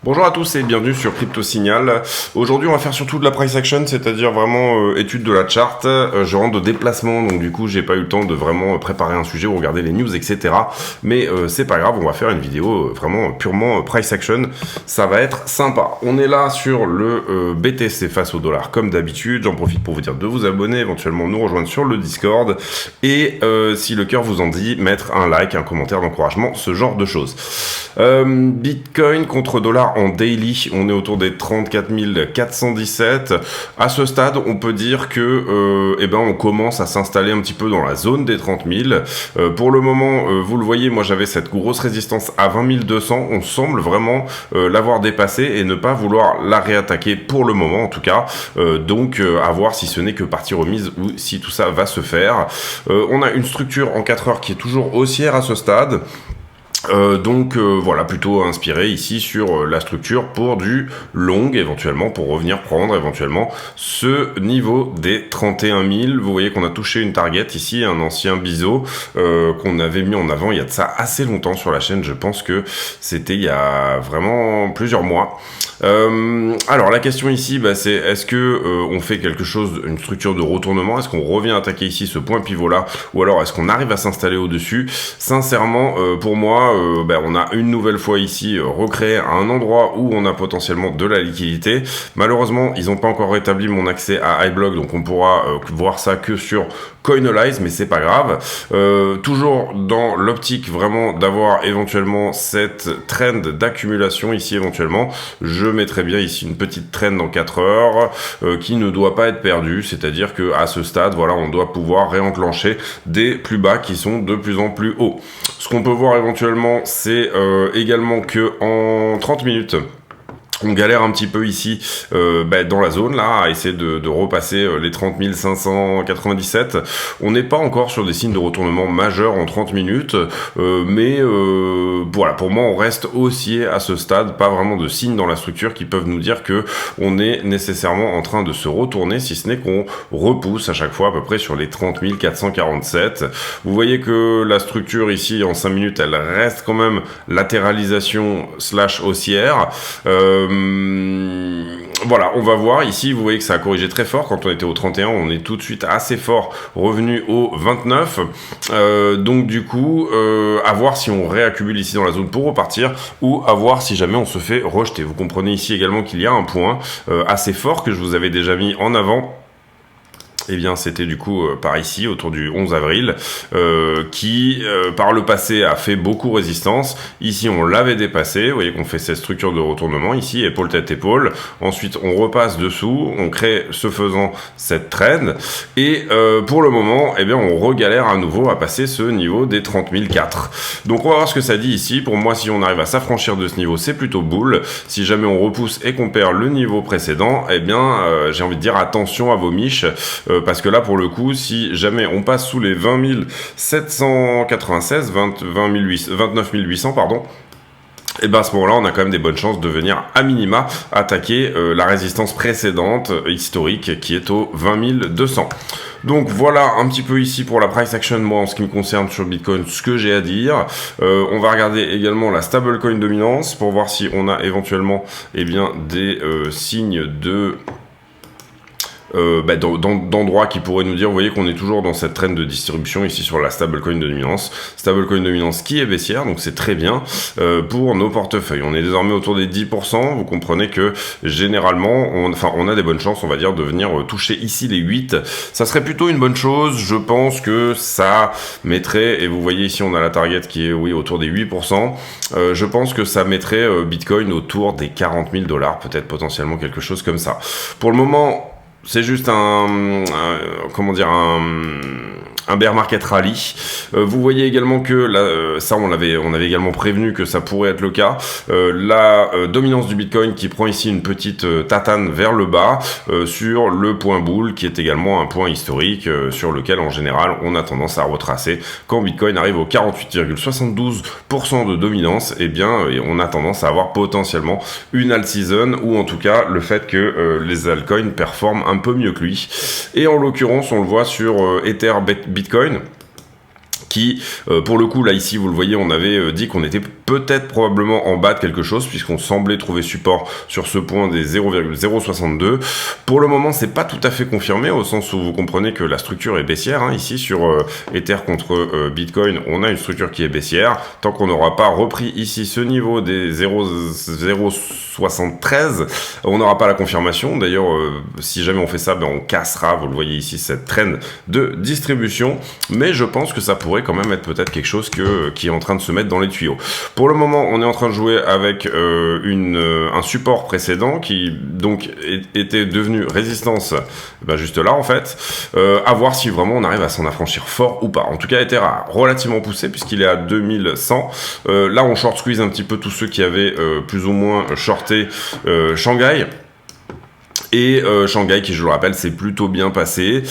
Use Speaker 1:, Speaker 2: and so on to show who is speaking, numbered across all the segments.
Speaker 1: Bonjour à tous et bienvenue sur Crypto Signal. Aujourd'hui on va faire surtout de la price action, c'est-à-dire vraiment étude de la chart. Je rentre de déplacement, donc du coup j'ai pas eu le temps de vraiment préparer un sujet ou regarder les news, etc. Mais c'est pas grave, on va faire une vidéo vraiment purement price action. Ça va être sympa. On est là sur le BTC face au dollar comme d'habitude. J'en profite pour vous dire de vous abonner, éventuellement nous rejoindre sur le Discord. Et si le cœur vous en dit, mettre un like, un commentaire d'encouragement, ce genre de choses. Bitcoin contre dollar en daily, on est autour des 34 417. À ce stade, on peut dire que on commence à s'installer un petit peu dans la zone des 30 000. Pour le moment, vous le voyez, moi j'avais cette grosse résistance à 20 200. On semble vraiment l'avoir dépassée et ne pas vouloir la réattaquer pour le moment en tout cas. Donc à voir si ce n'est que partie remise ou si tout ça va se faire. On a une structure en 4 heures qui est toujours haussière à ce stade. Voilà, plutôt inspiré ici sur la structure pour du long, éventuellement, pour revenir prendre éventuellement ce niveau des 31 000. Vous voyez qu'on a touché une target ici, un ancien biseau qu'on avait mis en avant il y a de ça assez longtemps sur la chaîne. Je pense que c'était il y a vraiment plusieurs mois. Alors la question ici, c'est est-ce que on fait quelque chose, une structure de retournement, est-ce qu'on revient attaquer ici ce point pivot là, ou alors est-ce qu'on arrive à s'installer au-dessus? Sincèrement, pour moi, on a une nouvelle fois ici recréé un endroit où on a potentiellement de la liquidité. Malheureusement, ils n'ont pas encore rétabli mon accès à iBlock, donc on pourra voir ça que sur Coinalyze, mais c'est pas grave. Toujours dans l'optique vraiment d'avoir éventuellement cette trend d'accumulation ici éventuellement, je mettrai bien ici une petite trend en 4 heures qui ne doit pas être perdue, c'est-à-dire que à ce stade, voilà, on doit pouvoir réenclencher des plus bas qui sont de plus en plus hauts. Ce qu'on peut voir éventuellement, c'est également que en 30 minutes, on galère un petit peu ici dans la zone là à essayer de repasser les 30 597. On n'est pas encore sur des signes de retournement majeurs en 30 minutes, mais voilà, pour moi on reste haussier à ce stade, pas vraiment de signes dans la structure qui peuvent nous dire que on est nécessairement en train de se retourner, si ce n'est qu'on repousse à chaque fois à peu près sur les 30 447. Vous voyez que la structure ici en 5 minutes elle reste quand même latéralisation / haussière. Voilà, on va voir ici, vous voyez que ça a corrigé très fort. Quand on était au 31, on est tout de suite assez fort revenu au 29. Donc du coup, à voir si on réaccumule ici dans la zone pour repartir, ou à voir si jamais on se fait rejeter. Vous comprenez ici également qu'il y a un point assez fort que je vous avais déjà mis en avant. Eh bien, c'était du coup par ici, autour du 11 avril, qui, par le passé, a fait beaucoup résistance. Ici, on l'avait dépassé. Vous voyez qu'on fait cette structure de retournement ici, épaule, tête, épaule. Ensuite, on repasse dessous. On crée, ce faisant, cette trend. Et pour le moment, eh bien, on regalère à nouveau à passer ce niveau des 30 004. Donc, on va voir ce que ça dit ici. Pour moi, si on arrive à s'affranchir de ce niveau, c'est plutôt bull. Si jamais on repousse et qu'on perd le niveau précédent, eh bien, j'ai envie de dire attention à vos miches. Parce que là, pour le coup, si jamais on passe sous les 20 796, 29 800, pardon, et à ce moment-là, on a quand même des bonnes chances de venir à minima attaquer la résistance précédente historique qui est au 20 200. Donc voilà un petit peu ici pour la price action, moi en ce qui me concerne sur Bitcoin, ce que j'ai à dire. On va regarder également la stablecoin dominance pour voir si on a éventuellement des signes de d'endroits qui pourraient nous dire, vous voyez qu'on est toujours dans cette trend de distribution ici sur la stablecoin de dominance qui est baissière, donc c'est très bien pour nos portefeuilles. On est désormais autour des 10%, vous comprenez que généralement on a des bonnes chances, on va dire, de venir toucher ici les 8. Ça serait plutôt une bonne chose, je pense que ça mettrait, et vous voyez ici on a la target qui est autour des 8%, je pense que ça mettrait Bitcoin autour des 40 000 $, peut-être potentiellement quelque chose comme ça. Pour le moment, c'est juste un bear market rally. Vous voyez également que ça on avait également prévenu que ça pourrait être le cas. La dominance du Bitcoin qui prend ici une petite tatane vers le bas sur le point boule qui est également un point historique sur lequel en général on a tendance à retracer. Quand Bitcoin arrive au 48,72% de dominance, on a tendance à avoir potentiellement une alt season, ou en tout cas le fait que les altcoins performent un peu mieux que lui. Et en l'occurrence on le voit sur Ether, Bitcoin, qui, pour le coup, là, ici, vous le voyez, on avait dit qu'on était peut-être probablement en bas de quelque chose, puisqu'on semblait trouver support sur ce point des 0,062. Pour le moment, c'est pas tout à fait confirmé, au sens où vous comprenez que la structure est baissière, hein. Ici, sur Ether contre Bitcoin, on a une structure qui est baissière. Tant qu'on n'aura pas repris ici ce niveau des 0,073, on n'aura pas la confirmation. D'ailleurs, si jamais on fait ça, ben, on cassera, vous le voyez ici, cette trend de distribution. Mais je pense que ça pourrait quand même être peut-être quelque chose qui est en train de se mettre dans les tuyaux. Pour le moment, on est en train de jouer avec un support précédent qui donc était devenu résistance, ben juste là en fait, à voir si vraiment on arrive à s'en affranchir fort ou pas. En tout cas, Ether a relativement poussé puisqu'il est à 2100. Là, on short squeeze un petit peu tous ceux qui avaient plus ou moins shorté Shanghai. Et Shanghai, qui je le rappelle, s'est plutôt bien passé.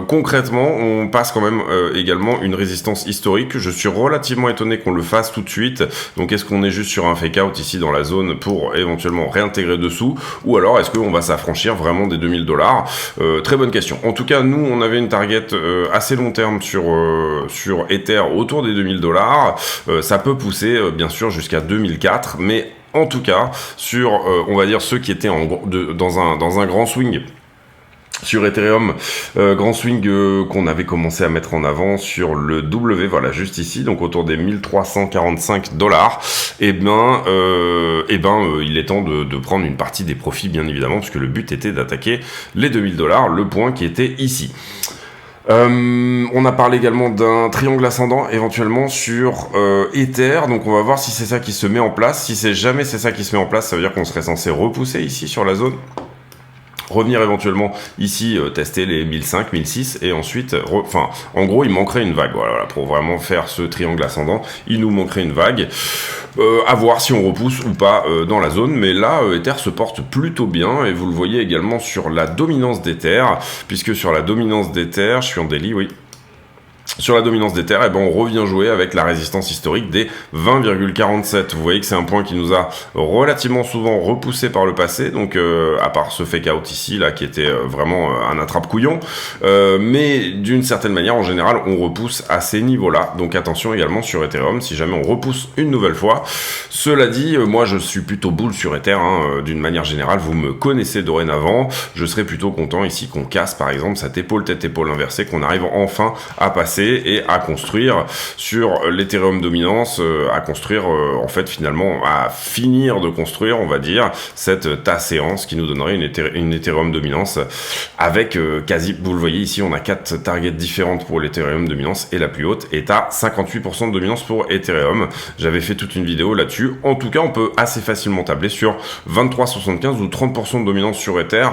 Speaker 1: Concrètement, on passe quand même également une résistance historique. Je suis relativement étonné qu'on le fasse tout de suite. Donc est-ce qu'on est juste sur un fake out ici dans la zone pour éventuellement réintégrer dessous, ou alors est-ce qu'on va s'affranchir vraiment des 2000$? Très bonne question. En tout cas, nous, on avait une target assez long terme sur Ether autour des 2000$. Ça peut pousser bien sûr jusqu'à 2004, mais en tout cas, sur, on va dire, ceux qui étaient dans un grand swing sur Ethereum, grand swing qu'on avait commencé à mettre en avant sur le W, voilà, juste ici, donc autour des 1345$, il est temps de prendre une partie des profits, bien évidemment, puisque le but était d'attaquer les 2000$, le point qui était ici. On a parlé également d'un triangle ascendant éventuellement sur Ether, donc on va voir si c'est ça qui se met en place. Si c'est jamais c'est ça qui se met en place, ça veut dire qu'on serait censé repousser ici sur la zone, revenir éventuellement ici tester les 1005, 1006 et ensuite, en gros il manquerait une vague, voilà, pour vraiment faire ce triangle ascendant, il nous manquerait une vague. À voir si on repousse ou pas dans la zone, mais là Ether se porte plutôt bien et vous le voyez également sur la dominance d'Ether, puisque sur la dominance d'Ether, je suis en daily, oui. Sur la dominance d'Ether, on revient jouer avec la résistance historique des 20,47. Vous voyez que c'est un point qui nous a relativement souvent repoussé par le passé, donc à part ce fake out ici, là, qui était vraiment un attrape-couillon, mais d'une certaine manière, en général, on repousse à ces niveaux-là. Donc attention également sur Ethereum, si jamais on repousse une nouvelle fois. Cela dit, moi je suis plutôt bull sur Ether, hein, d'une manière générale, vous me connaissez dorénavant, je serais plutôt content ici qu'on casse par exemple cette épaule tête-épaule inversée, qu'on arrive enfin à passer et à construire sur l'Ethereum dominance, à construire en fait finalement à finir de construire, on va dire, cette séance qui nous donnerait une Ethereum dominance avec quasi, vous le voyez ici, on a 4 targets différentes pour l'Ethereum dominance et la plus haute est à 58% de dominance pour Ethereum. J'avais fait toute une vidéo là-dessus. En tout cas, on peut assez facilement tabler sur 23,75 ou 30% de dominance sur Ether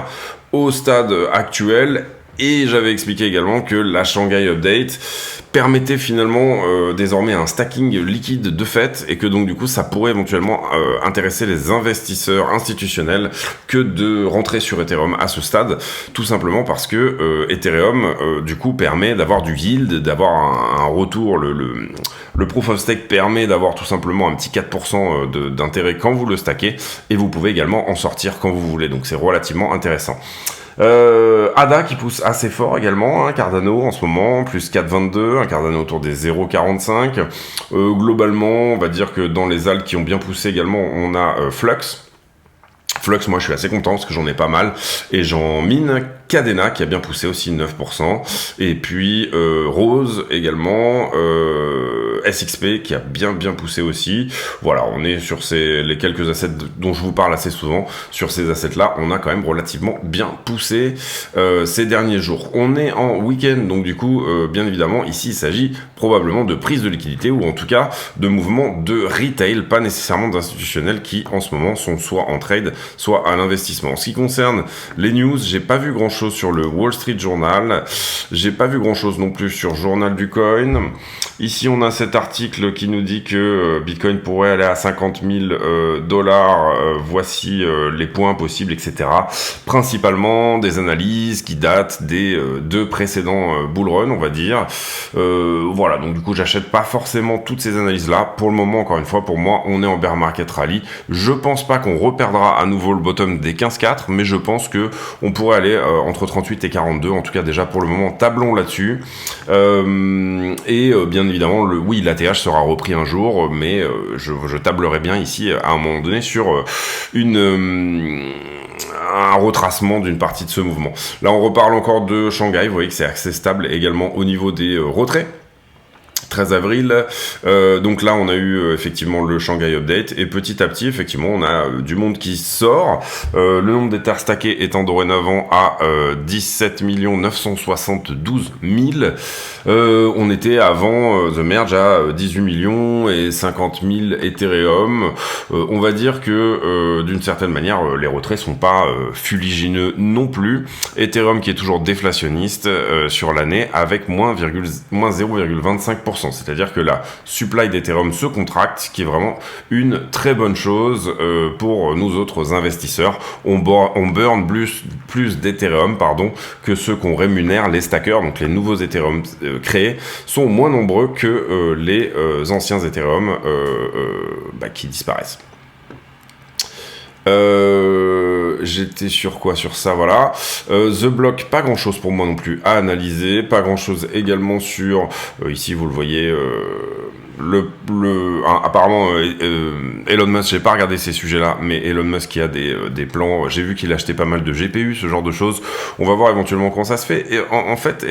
Speaker 1: au stade actuel. Et j'avais expliqué également que la Shanghai Update permettait finalement désormais un stacking liquide de fait, et que donc du coup ça pourrait éventuellement intéresser les investisseurs institutionnels que de rentrer sur Ethereum à ce stade, tout simplement parce que Ethereum du coup permet d'avoir du yield, d'avoir un retour, le proof of stake permet d'avoir tout simplement un petit 4% d'intérêt quand vous le stackez, et vous pouvez également en sortir quand vous voulez, donc c'est relativement intéressant. ADA qui pousse assez fort également, hein, Cardano en ce moment, plus 4,22, un Cardano autour des 0,45. Globalement, on va dire que dans les alts qui ont bien poussé également, on a Flux. Flux, moi je suis assez content parce que j'en ai pas mal, et j'en mine Cadena qui a bien poussé aussi 9%, et puis Rose également, SXP qui a bien poussé aussi. Voilà, on est sur les quelques assets dont je vous parle assez souvent. Sur ces assets là, on a quand même relativement bien poussé ces derniers jours. On est en week-end, donc du coup bien évidemment ici il s'agit probablement de prise de liquidité, ou en tout cas de mouvements de retail, pas nécessairement d'institutionnels qui en ce moment sont soit en trade, soit à l'investissement. En ce qui concerne les news, j'ai pas vu grand chose sur le Wall Street Journal, j'ai pas vu grand chose non plus sur Journal du Coin. Ici on a cet article qui nous dit que Bitcoin pourrait aller à 50 000 dollars, voici les points possibles, etc. Principalement des analyses qui datent des deux précédents bull run, on va dire. Voilà, donc du coup j'achète pas forcément toutes ces analyses là. Pour le moment, encore une fois, pour moi on est en bear market rally. Je pense pas qu'on reperdra à nouveau le bottom des 15,4, mais je pense que on pourrait aller entre 38 et 42, en tout cas déjà pour le moment, tablons là-dessus. Bien évidemment, oui, l'ATH sera repris un jour, mais je tablerai bien ici à un moment donné sur un retracement d'une partie de ce mouvement. Là, on reparle encore de Shanghai, vous voyez que c'est assez stable également au niveau des retraits. 13 avril, donc là on a eu effectivement le Shanghai Update et petit à petit effectivement on a du monde qui sort, le nombre d'Ethers stackés étant dorénavant à 17 972 000, on était avant The Merge à 18 millions et 50 000 Ethereum, on va dire que d'une certaine manière les retraits sont pas fuligineux non plus, Ethereum qui est toujours déflationniste sur l'année avec moins 0,25%. C'est-à-dire que la supply d'Ethereum se contracte, ce qui est vraiment une très bonne chose pour nous autres investisseurs. On burn plus d'Ethereum que ceux qu'on rémunère, les stackers, donc les nouveaux Ethereum créés, sont moins nombreux que les anciens Ethereum qui disparaissent. J'étais sur quoi? Sur ça, voilà. The Block, pas grand chose pour moi non plus à analyser, pas grand chose également sur, ici vous le voyez, apparemment Elon Musk, j'ai pas regardé ces sujets-là, mais Elon Musk qui a des plans, j'ai vu qu'il achetait pas mal de GPU, ce genre de choses. On va voir éventuellement comment ça se fait. Et en fait,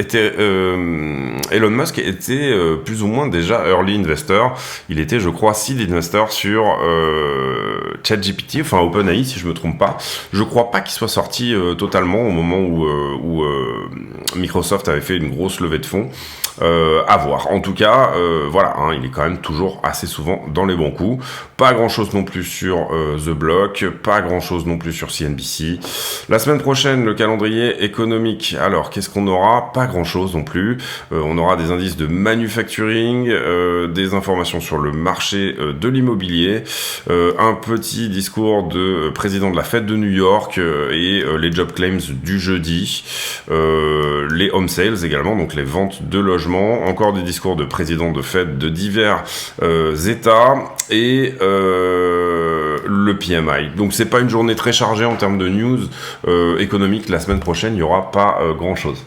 Speaker 1: Elon Musk était plus ou moins déjà early investor. Il était, je crois, seed investor sur ChatGPT, enfin OpenAI si je me trompe pas. Je crois pas qu'il soit sorti totalement au moment où Microsoft avait fait une grosse levée de fonds. À voir. En tout cas, voilà, il est quand même toujours assez souvent dans les bons coups. Pas grand chose non plus sur The Block, pas grand chose non plus sur CNBC. La semaine prochaine, le calendrier économique. Alors, qu'est-ce qu'on aura? Pas grand chose non plus. On aura des indices de manufacturing, des informations sur le marché de l'immobilier, un petit discours de président de la Fed de New York et les job claims du jeudi, les home sales également, donc les ventes de logements, encore des discours de président de Fed de divers États et le PMI. Donc c'est pas une journée très chargée en termes de news économiques. La semaine prochaine, il n'y aura pas grand chose.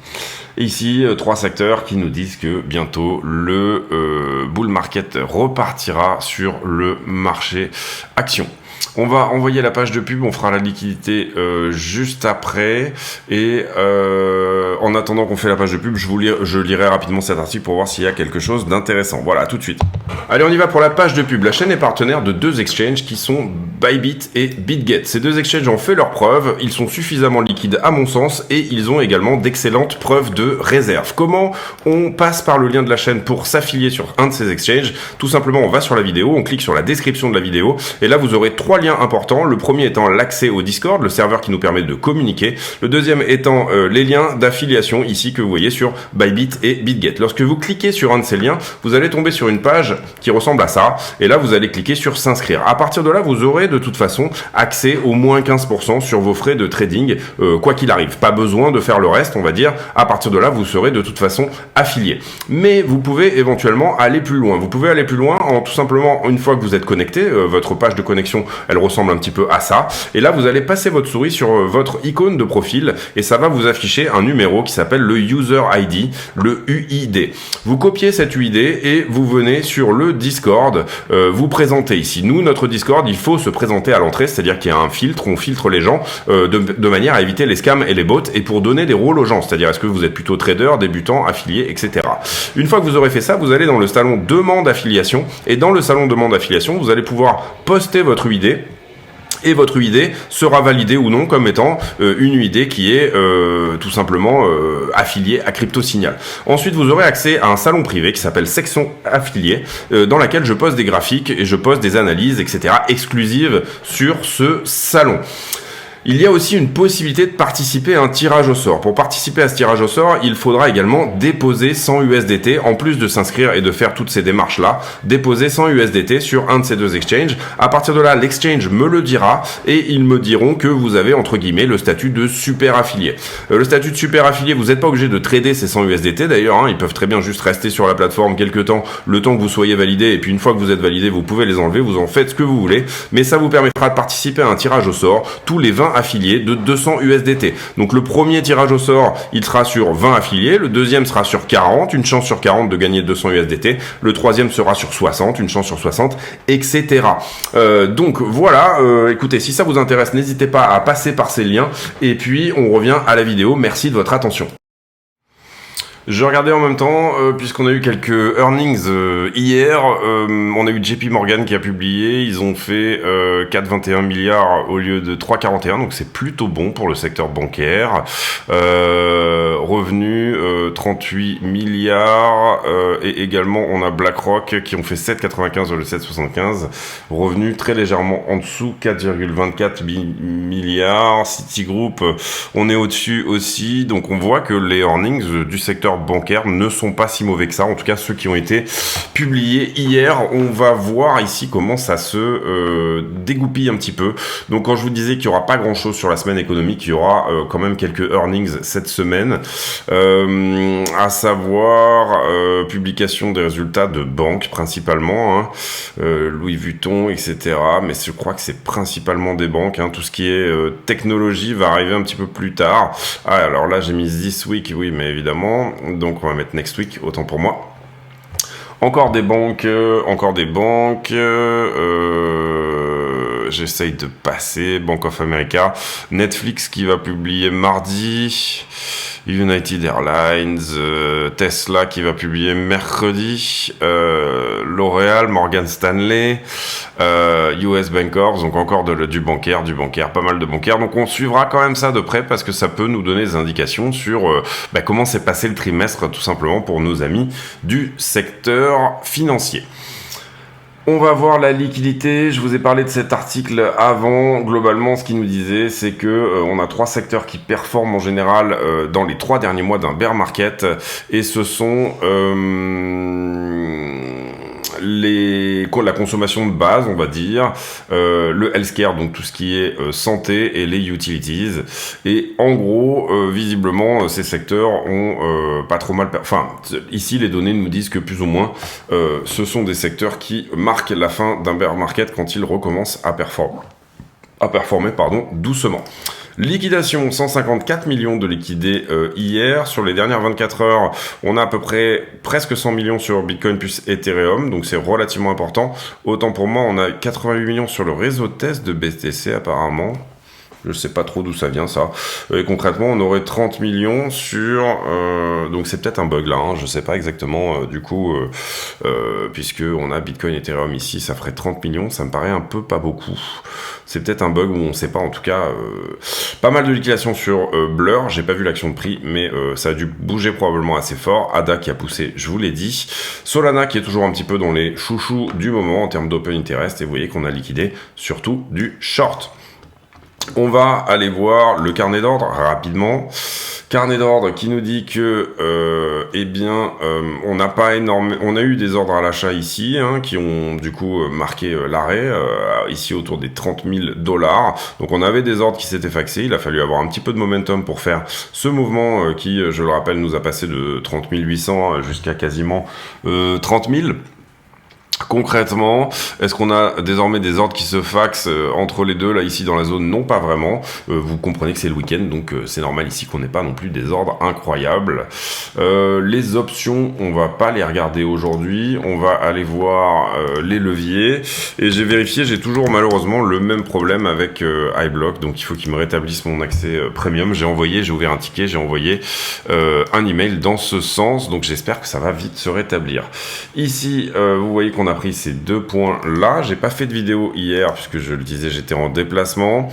Speaker 1: Et ici, 3 secteurs qui nous disent que bientôt le bull market repartira sur le marché action. On va envoyer la page de pub, on fera la liquidité juste après. Et en attendant qu'on fait la page de pub, je lirai rapidement cet article pour voir s'il y a quelque chose d'intéressant. Voilà, tout de suite. Allez, on y va pour la page de pub. La chaîne est partenaire de 2 exchanges qui sont Bybit et BitGet. Ces 2 exchanges ont fait leurs preuves, ils sont suffisamment liquides à mon sens et ils ont également d'excellentes preuves de réserve. Comment on passe par le lien de la chaîne pour s'affilier sur un de ces exchanges? Tout simplement, on va sur la vidéo, on clique sur la description de la vidéo et là vous aurez 3 liens importants. Le premier étant l'accès au Discord, le serveur qui nous permet de communiquer. Le deuxième étant les liens d'affiliation ici que vous voyez sur Bybit et BitGet. Lorsque vous cliquez sur un de ces liens, vous allez tomber sur une page qui ressemble à ça et là vous allez cliquer sur s'inscrire. À partir de là, vous aurez de toute façon accès au moins 15% sur vos frais de trading quoi qu'il arrive. Pas besoin de faire le reste, on va dire. À partir de là, vous serez de toute façon affilié. Mais vous pouvez éventuellement aller plus loin. Vous pouvez aller plus loin en tout simplement, une fois que vous êtes connecté, votre page de connexion, elle ressemble un petit peu à ça. Et là, vous allez passer votre souris sur votre icône de profil et ça va vous afficher un numéro qui s'appelle le User ID, le UID. Vous copiez cet UID et vous venez sur le Discord, vous présentez ici. Nous, notre Discord, il faut se présenter à l'entrée, c'est-à-dire qu'il y a un filtre, on filtre les gens de manière à éviter les scams et les bots et pour donner des rôles aux gens, c'est-à-dire est-ce que vous êtes plutôt trader, débutant, affilié, etc. Une fois que vous aurez fait ça, vous allez dans le salon demande affiliation et dans le salon demande affiliation, vous allez pouvoir poster votre UID. Et votre UID sera validé ou non comme étant une UID qui est tout simplement affiliée à CryptoSignal. Ensuite, vous aurez accès à un salon privé qui s'appelle Section Affiliée, dans laquelle je poste des graphiques et je poste des analyses, etc. exclusives sur ce salon. Il y a aussi une possibilité de participer à un tirage au sort. Pour participer à ce tirage au sort, il faudra également déposer 100 USDT, en plus de s'inscrire et de faire toutes ces démarches-là, déposer 100 USDT sur un de ces 2 exchanges. À partir de là, l'exchange me le dira et ils me diront que vous avez, entre guillemets, le statut de super affilié. Le statut de super affilié, vous n'êtes pas obligé de trader ces 100 USDT d'ailleurs, ils peuvent très bien juste rester sur la plateforme quelques temps, le temps que vous soyez validé, et puis une fois que vous êtes validé, vous pouvez les enlever, vous en faites ce que vous voulez, mais ça vous permettra de participer à un tirage au sort tous les 20 affiliés de 200 USDT. Donc le premier tirage au sort, il sera sur 20 affiliés, le deuxième sera sur 40, une chance sur 40 de gagner 200 USDT, le troisième sera sur 60, une chance sur 60, etc. Donc voilà, écoutez, si ça vous intéresse, n'hésitez pas à passer par ces liens, et puis on revient à la vidéo. Merci de votre attention. Je regardais en même temps, puisqu'on a eu quelques earnings hier, on a eu JP Morgan qui a publié, ils ont fait 4,21 milliards au lieu de 3,41, donc c'est plutôt bon pour le secteur bancaire. Revenus 38 milliards, et également on a BlackRock qui ont fait 7,95 au lieu de 7,75, revenus très légèrement en dessous, 4,24 milliards. Citigroup, on est au-dessus aussi, donc on voit que les earnings du secteur bancaires ne sont pas si mauvais que ça, en tout cas ceux qui ont été publiés hier. On va voir ici comment ça se dégoupille un petit peu. Donc quand je vous disais qu'il n'y aura pas grand chose sur la semaine économique, il y aura quand même quelques earnings cette semaine, à savoir publication des résultats de banques principalement, hein, Louis Vuitton, etc. Mais je crois que c'est principalement des banques, hein. Tout ce qui est technologie va arriver un petit peu plus tard. Ah, alors là j'ai mis this week, oui, mais évidemment, donc on va mettre next week, autant pour moi. Encore des banques, j'essaye de passer. Bank of America, Netflix qui va publier mardi, United Airlines, Tesla qui va publier mercredi, L'Oréal, Morgan Stanley, US Bankers, donc encore du bancaire, pas mal de bancaires. Donc on suivra quand même ça de près parce que ça peut nous donner des indications sur comment s'est passé le trimestre, tout simplement pour nos amis du secteur financier. On va voir la liquidité. Je vous ai parlé de cet article avant. Globalement, ce qu'il nous disait, c'est que on a 3 secteurs qui performent en général dans les 3 derniers mois d'un bear market, et ce sont la consommation de base, on va dire, le healthcare, donc tout ce qui est santé, et les utilities. Et en gros, visiblement, ces secteurs ont pas trop mal... Enfin, ici, les données nous disent que plus ou moins, ce sont des secteurs qui marquent la fin d'un bear market quand ils recommencent à performer, doucement. Liquidation, 154 millions de liquidés hier. Sur les dernières 24 heures, on a à peu près presque 100 millions sur Bitcoin plus Ethereum, donc c'est relativement important. Autant pour moi, on a 88 millions sur le réseau de test de BTC apparemment. Je sais pas trop d'où ça vient, ça. Et concrètement, on aurait 30 millions sur... donc c'est peut-être un bug là, hein, je sais pas exactement. Du coup, puisque on a Bitcoin et Ethereum ici, ça ferait 30 millions. Ça me paraît un peu pas beaucoup. C'est peut-être un bug où on sait pas. En tout cas, pas mal de liquidation sur Blur. J'ai pas vu l'action de prix, mais ça a dû bouger probablement assez fort. ADA qui a poussé, je vous l'ai dit. Solana qui est toujours un petit peu dans les chouchous du moment en termes d'open interest. Et vous voyez qu'on a liquidé surtout du short. On va aller voir le carnet d'ordre rapidement. Carnet d'ordre qui nous dit que, on n'a pas on a eu des ordres à l'achat ici, hein, qui ont du coup marqué l'arrêt, ici autour des 30 000 $. Donc on avait des ordres qui s'étaient faxés, il a fallu avoir un petit peu de momentum pour faire ce mouvement qui, je le rappelle, nous a passé de 30 800 jusqu'à quasiment 30 000. Concrètement, est-ce qu'on a désormais des ordres qui se faxent entre les deux, là, ici, dans la zone? Non, pas vraiment. Vous comprenez que c'est le week-end, donc c'est normal ici qu'on n'ait pas non plus des ordres incroyables. Les options, on va pas les regarder aujourd'hui. On va aller voir les leviers. Et j'ai vérifié, j'ai toujours malheureusement le même problème avec iBlock, donc il faut qu'il me rétablisse mon accès premium. J'ai ouvert un ticket, j'ai envoyé un email dans ce sens, donc j'espère que ça va vite se rétablir. Ici, vous voyez qu'on a pris ces 2 points là. J'ai pas fait de vidéo hier puisque je le disais, j'étais en déplacement.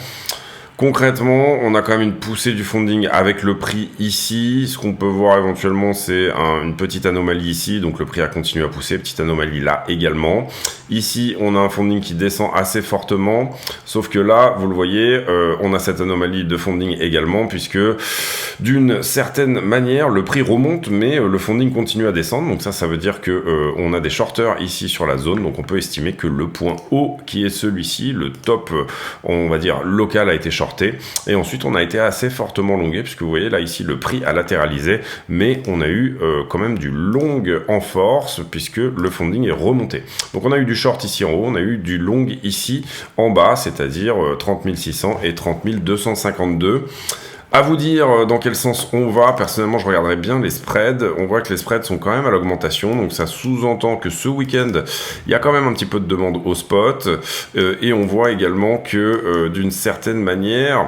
Speaker 1: Concrètement, on a quand même une poussée du funding avec le prix ici. Ce qu'on peut voir éventuellement, c'est une petite anomalie ici. Donc le prix a continué à pousser. Petite anomalie là également. Ici, on a un funding qui descend assez fortement. Sauf que là, vous le voyez, on a cette anomalie de funding également, puisque d'une certaine manière, le prix remonte, mais le funding continue à descendre. Donc ça veut dire que on a des shorters ici sur la zone. Donc on peut estimer que le point haut, qui est celui-ci, le top, on va dire local, a été shorté. shorté. Et ensuite, on a été assez fortement longué, puisque vous voyez là, ici, le prix a latéralisé, mais on a eu quand même du long en force, puisque le funding est remonté. Donc, on a eu du short ici en haut, on a eu du long ici en bas, c'est-à-dire 30 600 et 30 252. À vous dire dans quel sens on va. Personnellement, je regarderai bien les spreads. On voit que les spreads sont quand même à l'augmentation. Donc, ça sous-entend que ce week-end, il y a quand même un petit peu de demande au spot. Et on voit également que d'une certaine manière...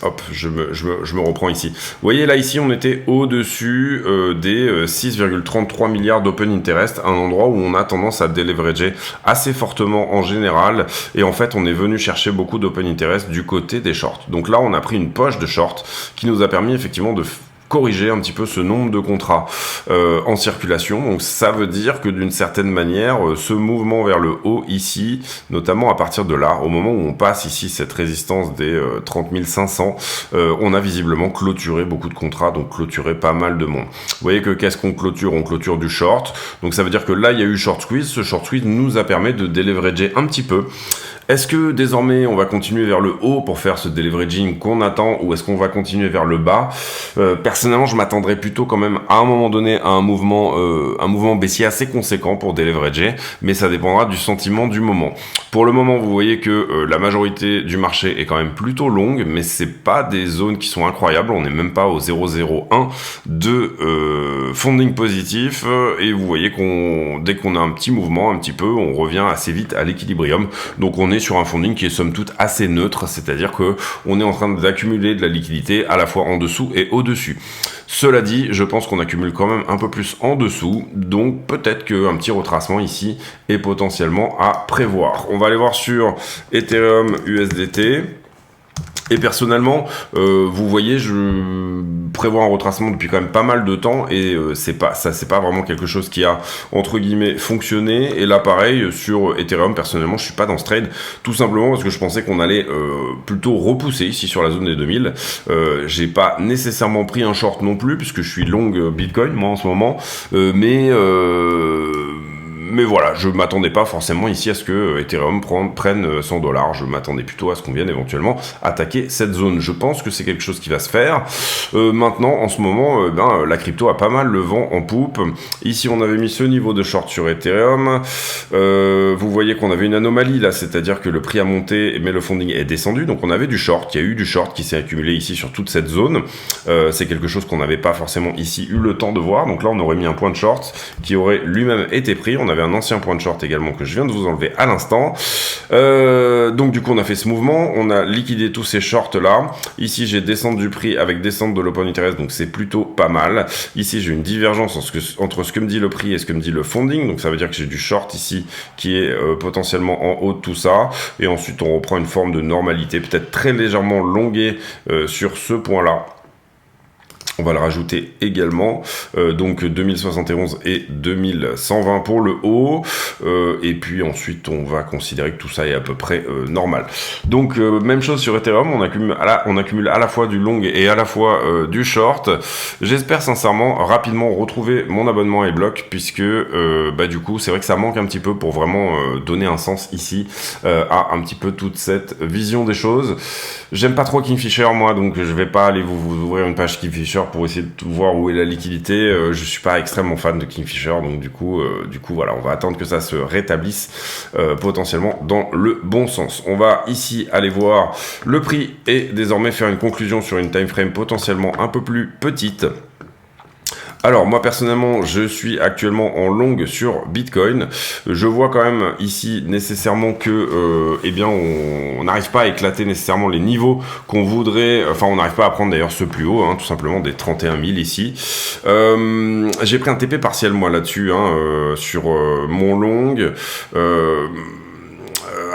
Speaker 1: Hop, je me reprends ici. Vous voyez, là, ici, on était au-dessus des 6,33 milliards d'open interest, un endroit où on a tendance à déleverager assez fortement en général. Et en fait, on est venu chercher beaucoup d'open interest du côté des shorts. Donc là, on a pris une poche de short qui nous a permis effectivement de corriger un petit peu ce nombre de contrats en circulation. Donc ça veut dire que d'une certaine manière, ce mouvement vers le haut ici, notamment à partir de là, au moment où on passe ici cette résistance des 30 500, on a visiblement clôturé beaucoup de contrats, donc clôturé pas mal de monde. Vous voyez que qu'est-ce qu'on clôture? On clôture du short. Donc ça veut dire que là, il y a eu short squeeze. Ce short squeeze nous a permis de déleverager un petit peu. Est-ce que désormais on va continuer vers le haut pour faire ce deleveraging qu'on attend, ou est-ce qu'on va continuer vers le bas? Personnellement, je m'attendrais plutôt quand même à un moment donné à un mouvement baissier assez conséquent pour deleverager, mais ça dépendra du sentiment du moment. Pour le moment, vous voyez que la majorité du marché est quand même plutôt longue, mais c'est pas des zones qui sont incroyables. On n'est même pas au 0,01 de funding positif, et vous voyez dès qu'on a un petit mouvement, un petit peu, on revient assez vite à l'équilibrium. Donc on est sur un funding qui est somme toute assez neutre, c'est-à-dire que on est en train d'accumuler de la liquidité à la fois en dessous et au-dessus. Cela dit, je pense qu'on accumule quand même un peu plus en dessous, donc peut-être qu'un petit retracement ici est potentiellement à prévoir. On va aller voir sur Ethereum USDT. Et personnellement, vous voyez, je prévois un retracement depuis quand même pas mal de temps, et c'est pas vraiment quelque chose qui a entre guillemets fonctionné. Et là, pareil sur Ethereum, personnellement, je suis pas dans ce trade, tout simplement parce que je pensais qu'on allait plutôt repousser ici sur la zone des 2000. J'ai pas nécessairement pris un short non plus, puisque je suis long Bitcoin moi en ce moment, mais voilà, je m'attendais pas forcément ici à ce que Ethereum prenne $100. Je m'attendais plutôt à ce qu'on vienne éventuellement attaquer cette zone. Je pense que c'est quelque chose qui va se faire. Maintenant, en ce moment, la crypto a pas mal le vent en poupe. Ici, on avait mis ce niveau de short sur Ethereum. Vous voyez qu'on avait une anomalie là, c'est-à-dire que le prix a monté, mais le funding est descendu. Donc, on avait du short. Il y a eu du short qui s'est accumulé ici sur toute cette zone. C'est quelque chose qu'on n'avait pas forcément ici eu le temps de voir. Donc là, on aurait mis un point de short qui aurait lui-même été pris. On avait un ancien point de short également que je viens de vous enlever à l'instant. Donc du coup on a fait ce mouvement, on a liquidé tous ces shorts là. Ici j'ai descente du prix avec descente de l'open interest, donc c'est plutôt pas mal. Ici j'ai une divergence entre ce que me dit le prix et ce que me dit le funding, donc ça veut dire que j'ai du short ici qui est potentiellement en haut de tout ça, et ensuite on reprend une forme de normalité, peut-être très légèrement longuée sur ce point là. On va le rajouter également, donc 2071 et 2120 pour le haut, et puis ensuite on va considérer que tout ça est à peu près normal. Donc même chose sur Ethereum, on accumule à la fois du long et à la fois du short. J'espère sincèrement rapidement retrouver mon abonnement iBlock, puisque du coup c'est vrai que ça manque un petit peu pour vraiment donner un sens ici à un petit peu toute cette vision des choses. J'aime pas trop Kingfisher moi, donc je vais pas aller vous ouvrir une page Kingfisher pour essayer de voir où est la liquidité. Je suis pas extrêmement fan de Kingfisher, donc du coup voilà, on va attendre que ça se rétablisse potentiellement dans le bon sens. On va ici aller voir le prix et désormais faire une conclusion sur une time frame potentiellement un peu plus petite. Alors moi personnellement je suis actuellement en long sur Bitcoin. Je vois quand même ici nécessairement que on n'arrive pas à éclater nécessairement les niveaux qu'on voudrait, enfin on n'arrive pas à prendre d'ailleurs ce plus haut, tout simplement des 31 000 ici. J'ai pris un TP partiel moi là-dessus sur mon long.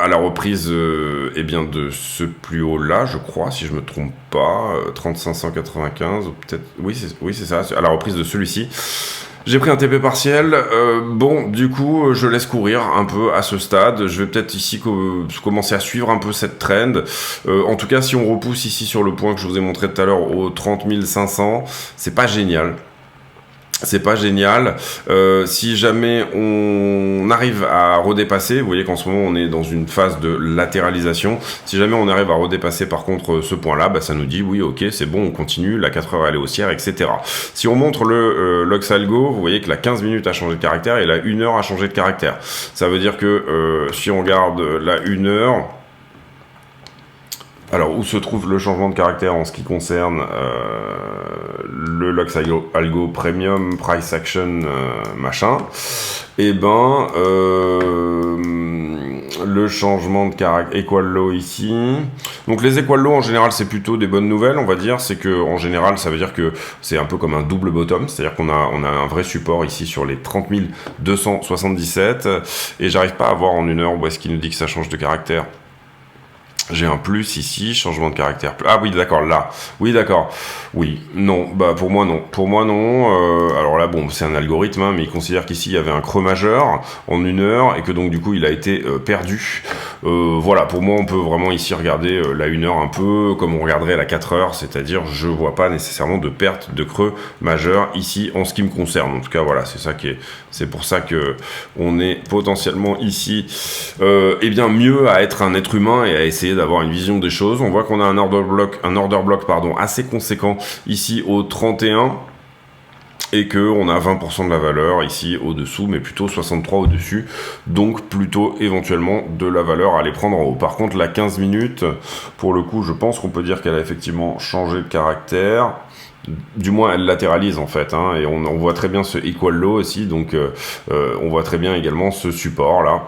Speaker 1: À la reprise de ce plus haut là, je crois, si je me trompe pas, 3595 ou peut-être, oui c'est ça, à la reprise de celui-ci. J'ai pris un TP partiel, du coup je laisse courir un peu à ce stade. Je vais peut-être ici commencer à suivre un peu cette trend. En tout cas, si on repousse ici sur le point que je vous ai montré tout à l'heure au 30 500, c'est pas génial. c'est pas génial. Si jamais on arrive à redépasser, vous voyez qu'en ce moment on est dans une phase de latéralisation, si jamais on arrive à redépasser par contre ce point-là, bah, ça nous dit oui ok c'est bon, on continue, la 4 heures elle est haussière, etc. Si on montre le Lux Algo, vous voyez que la 15 minutes a changé de caractère et la 1 heure a changé de caractère. Ça veut dire que si on regarde la 1 heure, alors, où se trouve le changement de caractère en ce qui concerne le Lux Algo Premium, Price Action, machin? Eh ben, le changement de caractère, Equal Low ici. Donc les Equal Low en général c'est plutôt des bonnes nouvelles, on va dire. C'est que en général ça veut dire que c'est un peu comme un double bottom, c'est-à-dire qu'on a un vrai support ici sur les 30 277 et j'arrive pas à voir en 1 heure où est-ce qu'il nous dit que ça change de caractère. J'ai un plus ici, changement de caractère. Ah oui, d'accord, là. Oui, d'accord. Oui, non. Bah pour moi, non. Pour moi, non. Alors là, bon, c'est un algorithme, hein, mais il considère qu'ici, il y avait un creux majeur en 1 heure et que donc, du coup, il a été perdu. Voilà, pour moi, on peut vraiment ici regarder la 1 heure un peu comme on regarderait la 4 heures, c'est-à-dire, je vois pas nécessairement de perte de creux majeur ici en ce qui me concerne. En tout cas, voilà, c'est ça qui est... C'est pour ça que on est potentiellement ici, eh bien, mieux à être un être humain et à essayer d'avoir une vision des choses. On voit qu'on a un order block pardon, assez conséquent ici au 31 et qu'on a 20% de la valeur ici au-dessous, mais plutôt 63 au-dessus, donc plutôt éventuellement de la valeur à aller prendre en haut. Par contre, la 15 minutes, pour le coup, je pense qu'on peut dire qu'elle a effectivement changé de caractère. Du moins elle latéralise en fait, hein, et on voit très bien ce equal low aussi, donc on voit très bien également ce support là.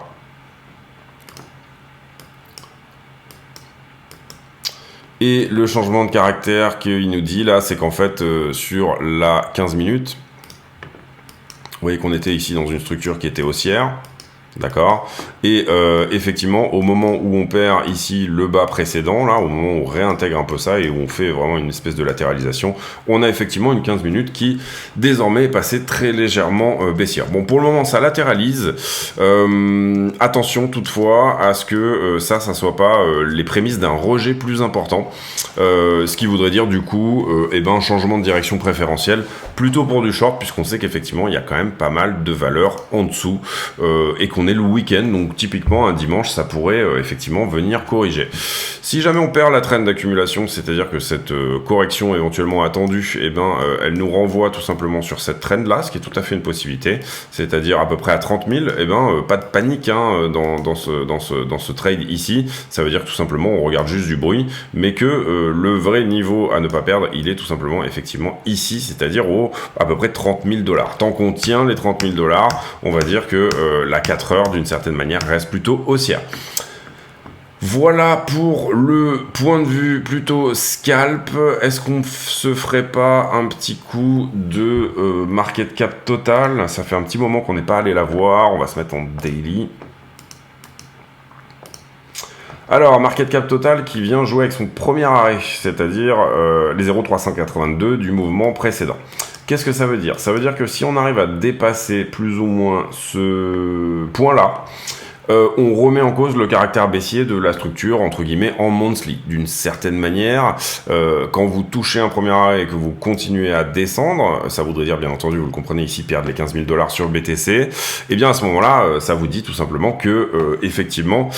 Speaker 1: Et le changement de caractère qu'il nous dit là, c'est qu'en fait sur la 15 minutes, vous voyez qu'on était ici dans une structure qui était haussière. D'accord. Et effectivement, au moment où on perd ici le bas précédent, là, au moment où on réintègre un peu ça et où on fait vraiment une espèce de latéralisation, on a effectivement une 15 minutes qui, désormais, est passée très légèrement baissière. Bon, pour le moment, ça latéralise. Attention, toutefois, à ce que ça soit pas les prémices d'un rejet plus important. Ce qui voudrait dire, du coup, eh ben, un changement de direction préférentielle, plutôt pour du short, puisqu'on sait qu'effectivement, il y a quand même pas mal de valeurs en dessous et qu'on est le week-end, donc typiquement un dimanche ça pourrait effectivement venir corriger. Si jamais on perd la trend d'accumulation, c'est-à-dire que cette correction éventuellement attendue, eh ben, elle nous renvoie tout simplement sur cette trend là, ce qui est tout à fait une possibilité, c'est-à-dire à peu près à 30 000, eh ben, pas de panique hein, dans ce trade ici, ça veut dire tout simplement on regarde juste du bruit, mais que le vrai niveau à ne pas perdre, il est tout simplement effectivement ici, c'est-à-dire à peu près 30 000 $. Tant qu'on tient les 30 000 $, on va dire que la 4 heures d'une certaine manière reste plutôt haussière. Voilà pour le point de vue plutôt scalp. Est-ce qu'on se ferait pas un petit coup de market cap total? Ça fait un petit moment qu'on n'est pas allé la voir. On va se mettre en daily. Alors, market cap total qui vient jouer avec son premier arrêt, c'est-à-dire les 0,382 du mouvement précédent. Qu'est-ce que ça veut dire? Ça veut dire que si on arrive à dépasser plus ou moins ce point-là, on remet en cause le caractère baissier de la structure, entre guillemets, en monthly. D'une certaine manière, quand vous touchez un premier arrêt et que vous continuez à descendre, ça voudrait dire, bien entendu, vous le comprenez ici, perdre les 15 000 $ sur le BTC, et bien à ce moment-là, ça vous dit tout simplement que, effectivement,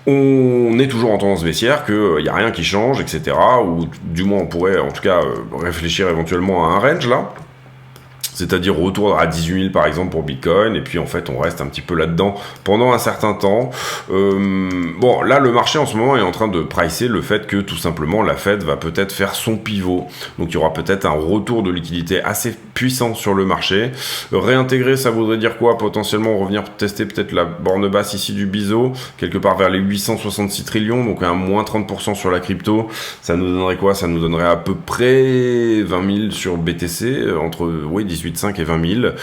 Speaker 1: on est toujours en tendance baissière, qu'il n'y a rien qui change, etc. Ou du moins, on pourrait, en tout cas, réfléchir éventuellement à un range, là. C'est-à-dire retour à 18 000 par exemple pour Bitcoin, et puis en fait on reste un petit peu là-dedans pendant un certain temps. Bon, là le marché en ce moment est en train de pricer le fait que tout simplement la Fed va peut-être faire son pivot, donc il y aura peut-être un retour de liquidité assez puissant sur le marché. Réintégrer, ça voudrait dire quoi? Potentiellement revenir tester peut-être la borne basse ici du BISO, quelque part vers les 866 trillions, donc un moins 30% sur la crypto. Ça nous donnerait quoi? Ça nous donnerait à peu près 20 000 sur BTC, entre 18,5 et 20 000.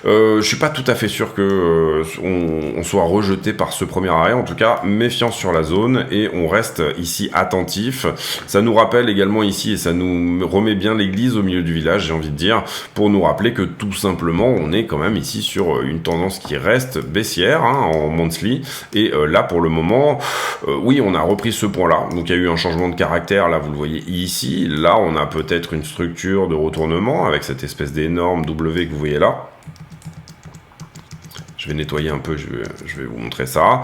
Speaker 1: Je suis pas tout à fait sûr que on soit rejeté par ce premier arrêt. En tout cas, méfiance sur la zone et on reste ici attentif. Ça nous rappelle également ici, et ça nous remet bien l'église au milieu du village, j'ai envie de dire, pour nous rappeler que tout simplement, on est quand même ici sur une tendance qui reste baissière hein, en monthly. Et là, pour le moment, oui, on a repris ce point-là. Donc, il y a eu un changement de caractère. Là, vous le voyez ici. Là, on a peut-être une structure de retournement avec cette espèce d'énorme W que vous voyez là. Je vais nettoyer un peu, je vais vous montrer ça.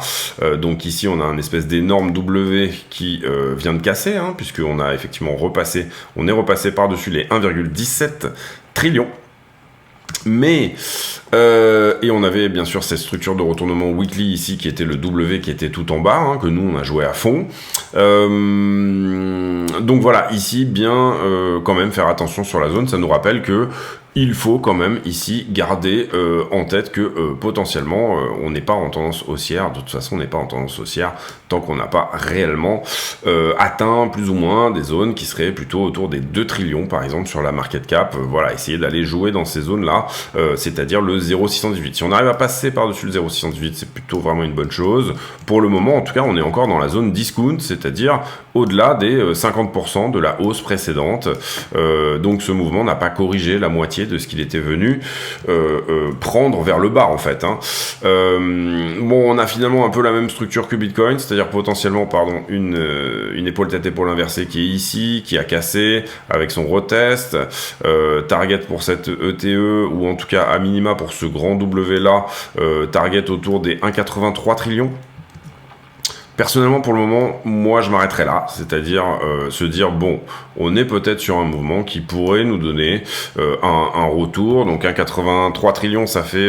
Speaker 1: Donc ici, on a un espèce d'énorme W qui vient de casser, hein, puisqu'on a effectivement repassé, on est repassé par-dessus les 1,17 trillions. Mais, et on avait bien sûr cette structure de retournement weekly ici qui était le W qui était tout en bas, hein, que nous on a joué à fond. Donc voilà, ici bien quand même faire attention sur la zone, ça nous rappelle que il faut quand même ici garder en tête que potentiellement on n'est pas en tendance haussière. De toute façon, on n'est pas en tendance haussière tant qu'on n'a pas réellement atteint plus ou moins des zones qui seraient plutôt autour des 2 trillions par exemple sur la market cap. Voilà, essayer d'aller jouer dans ces zones-là, c'est-à-dire le 0,618. Si on arrive à passer par-dessus le 0,618, c'est plutôt vraiment une bonne chose. Pour le moment, en tout cas, on est encore dans la zone discount, c'est-à-dire au-delà des 50% de la hausse précédente. Donc ce mouvement n'a pas corrigé la moitié de ce qu'il était venu prendre vers le bas en fait, hein. Bon, on a finalement un peu la même structure que Bitcoin, c'est-à-dire potentiellement une épaule tête épaule inversée qui est ici, qui a cassé avec son retest, target pour cette ETE ou en tout cas à minima pour ce grand W là, target autour des 1,83 trillions. Personnellement, pour le moment, moi, je m'arrêterai là, c'est-à-dire se dire, bon, on est peut-être sur un mouvement qui pourrait nous donner un retour, donc 1,83 trillions, ça fait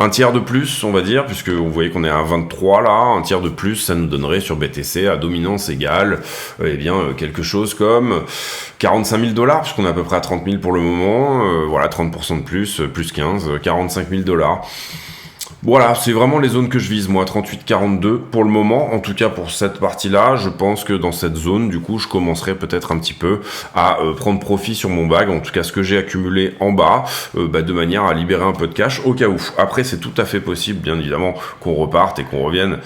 Speaker 1: un tiers de plus, on va dire, puisque vous voyez qu'on est à 23 là, un tiers de plus, ça nous donnerait sur BTC à dominance égale, eh bien, quelque chose comme 45 000 $, puisqu'on est à peu près à 30 000 pour le moment, voilà, 30% de plus, plus 15, 45 000 $. Voilà, c'est vraiment les zones que je vise, moi, 38-42 pour le moment, en tout cas pour cette partie-là. Je pense que dans cette zone, du coup, je commencerai peut-être un petit peu à prendre profit sur mon bag, en tout cas ce que j'ai accumulé en bas, de manière à libérer un peu de cash au cas où. Après, c'est tout à fait possible, bien évidemment, qu'on reparte et qu'on revienne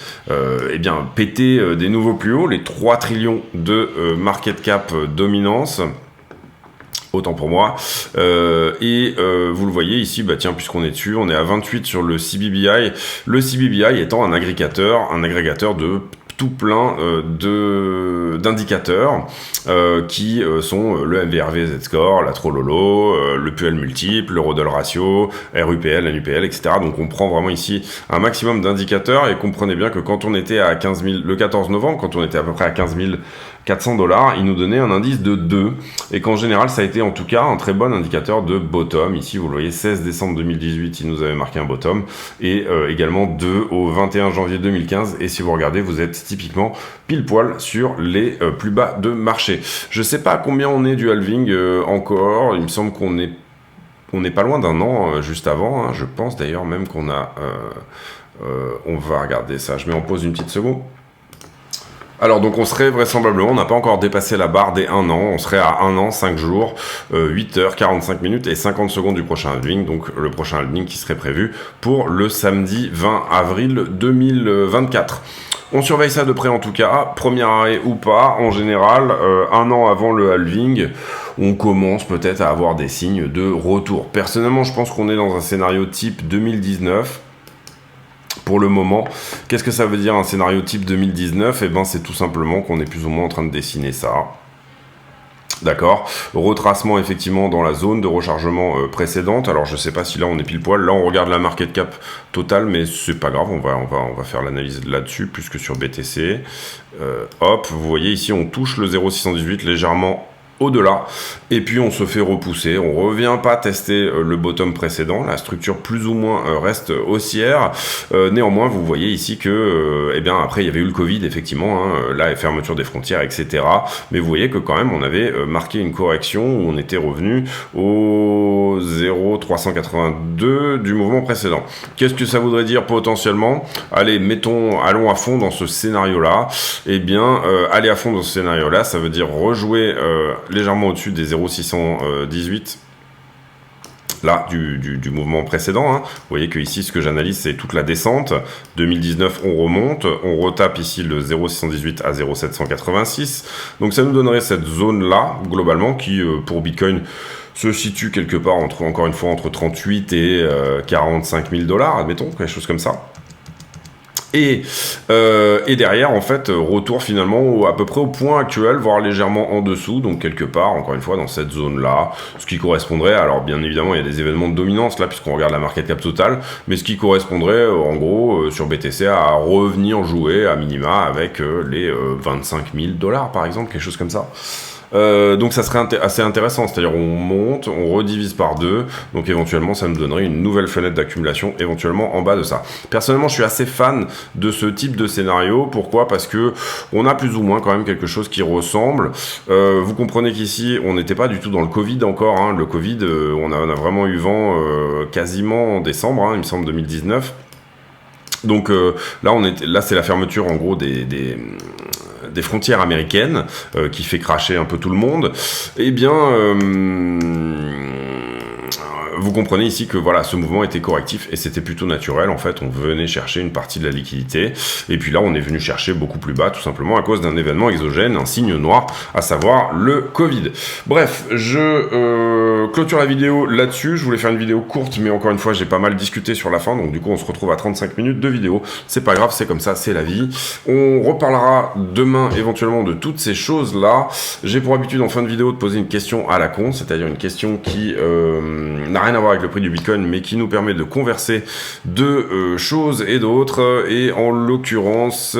Speaker 1: péter des nouveaux plus hauts, les 3 trillions de market cap dominance. Autant pour moi. Vous le voyez ici, bah tiens, puisqu'on est dessus, on est à 28 sur le CBBI. Le CBBI étant un agrégateur de tout plein d'indicateurs qui sont le MVRV Z-Score, la Trololo, le PL multiple, le Rodel ratio, RUPL, NUPL, etc. Donc on prend vraiment ici un maximum d'indicateurs et comprenez bien que quand on était à 15 000, le 14 novembre, quand on était à peu près à 15 400 $, il nous donnait un indice de 2 et qu'en général ça a été en tout cas un très bon indicateur de bottom. Ici vous le voyez, 16 décembre 2018 il nous avait marqué un bottom et également 2 au 21 janvier 2015 et si vous regardez vous êtes typiquement pile poil sur les plus bas de marché. Je sais pas combien on est du halving encore, il me semble qu'on est pas loin d'un an juste avant, hein. Je pense d'ailleurs même qu'on a on va regarder ça, je mets en pause une petite seconde. Alors donc on serait vraisemblablement, on n'a pas encore dépassé la barre des 1 an, on serait à 1 an, 5 jours, 8 heures, 45 minutes et 50 secondes du prochain halving, donc le prochain halving qui serait prévu pour le samedi 20 avril 2024. On surveille ça de près en tout cas, premier arrêt ou pas, en général, 1 an avant le halving, on commence peut-être à avoir des signes de retour. Personnellement, je pense qu'on est dans un scénario type 2019. Pour le moment, qu'est-ce que ça veut dire un scénario type 2019 ? Eh ben, c'est tout simplement qu'on est plus ou moins en train de dessiner ça. D'accord, retracement effectivement dans la zone de rechargement précédente. Alors je sais pas si là on est pile poil. Là on regarde la market cap totale, mais c'est pas grave. On va faire l'analyse là-dessus plus que sur BTC. Hop, vous voyez ici on touche le 0,618 légèrement au-delà, et puis on se fait repousser, on revient pas tester le bottom précédent, la structure plus ou moins reste haussière, néanmoins vous voyez ici que, eh bien après il y avait eu le Covid effectivement, hein, la fermeture des frontières, etc., mais vous voyez que quand même on avait marqué une correction où on était revenu au 0,382 du mouvement précédent. Qu'est-ce que ça voudrait dire potentiellement ? Allez, allons à fond dans ce scénario-là, eh bien, aller à fond dans ce scénario-là, ça veut dire rejouer légèrement au-dessus des 0,618 là du mouvement précédent, hein. Vous voyez que ici ce que j'analyse c'est toute la descente. 2019 on remonte, on retape ici le 0,618 à 0,786, donc ça nous donnerait cette zone là globalement qui pour Bitcoin se situe quelque part encore une fois entre 38 et 45 000 $, admettons, quelque chose comme ça. Et derrière, en fait, retour finalement à peu près au point actuel, voire légèrement en dessous, donc quelque part, encore une fois, dans cette zone-là, ce qui correspondrait, alors bien évidemment, il y a des événements de dominance là, puisqu'on regarde la market cap totale, mais ce qui correspondrait, en gros, sur BTC, à revenir jouer à minima avec les 25 000 $ par exemple, quelque chose comme ça. Donc ça serait assez intéressant, c'est-à-dire on monte, on redivise par 2, donc éventuellement ça nous donnerait une nouvelle fenêtre d'accumulation éventuellement en bas de ça. Personnellement je suis assez fan de ce type de scénario, pourquoi? Parce que on a plus ou moins quand même quelque chose qui ressemble. Vous comprenez qu'ici on n'était pas du tout dans le Covid encore, hein. Le Covid on a vraiment eu vent quasiment en décembre, hein, il me semble 2019. Donc là c'est la fermeture en gros des frontières américaines qui fait cracher un peu tout le monde. Eh bien vous comprenez ici que voilà, ce mouvement était correctif et c'était plutôt naturel. En fait, on venait chercher une partie de la liquidité et puis là, on est venu chercher beaucoup plus bas, tout simplement à cause d'un événement exogène, un signe noir, à savoir le Covid. Bref, je clôture la vidéo là-dessus. Je voulais faire une vidéo courte, mais encore une fois, j'ai pas mal discuté sur la fin, donc du coup, on se retrouve à 35 minutes de vidéo. C'est pas grave, c'est comme ça, c'est la vie. On reparlera demain éventuellement de toutes ces choses-là. J'ai pour habitude en fin de vidéo de poser une question à la con, c'est-à-dire une question qui n'a rien à voir avec le prix du Bitcoin, mais qui nous permet de converser de choses et d'autres. Et en l'occurrence,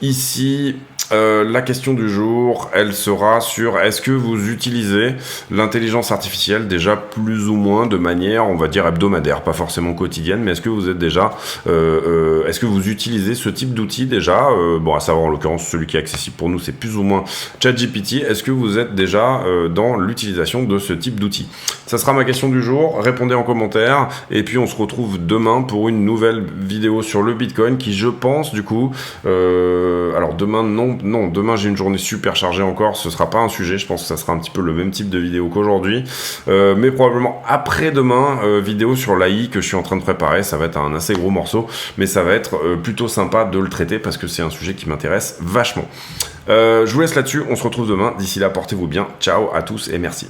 Speaker 1: ici, la question du jour, elle sera sur est-ce que vous utilisez l'intelligence artificielle déjà plus ou moins de manière, on va dire, hebdomadaire, pas forcément quotidienne, mais est-ce que vous êtes déjà, est-ce que vous utilisez ce type d'outil déjà, bon, à savoir en l'occurrence celui qui est accessible pour nous, c'est plus ou moins ChatGPT. Est-ce que vous êtes déjà dans l'utilisation de ce type d'outil? Ça sera ma question du jour. Répondez en commentaire et puis on se retrouve demain pour une nouvelle vidéo sur le Bitcoin qui, je pense, du coup, alors demain non, demain j'ai une journée super chargée encore, ce sera pas un sujet, je pense que ça sera un petit peu le même type de vidéo qu'aujourd'hui, mais probablement après-demain, vidéo sur l'AI que je suis en train de préparer. Ça va être un assez gros morceau, mais ça va être plutôt sympa de le traiter parce que c'est un sujet qui m'intéresse vachement. Je vous laisse là-dessus, on se retrouve demain. D'ici là, portez-vous bien, ciao à tous et merci.